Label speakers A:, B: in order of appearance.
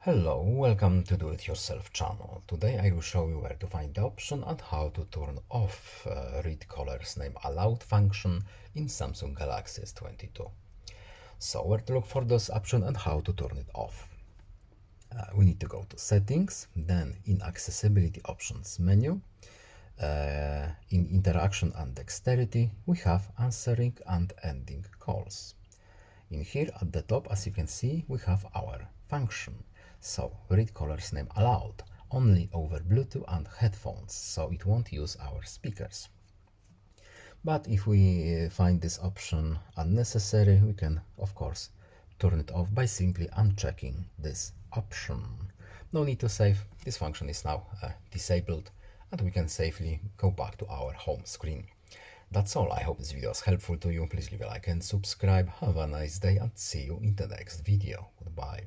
A: Hello, welcome to Do It Yourself channel. Today I will show you where to find the option and how to turn off read caller's name aloud function in Samsung Galaxy S22. So where to look for this option and how to turn it off. We need to go to settings, then in accessibility options menu, in interaction and dexterity we have answering and ending calls. In here at the top, as you can see, we have our function. So read caller's name aloud, only over Bluetooth and headphones, so it won't use our speakers. But if we find this option unnecessary, we can of course turn it off by simply unchecking this option. No need to save, this function is now disabled and we can safely go back to our home screen. That's all. I hope this video is helpful to you. Please leave a like and subscribe. Have a nice day and see you in the next video. Goodbye.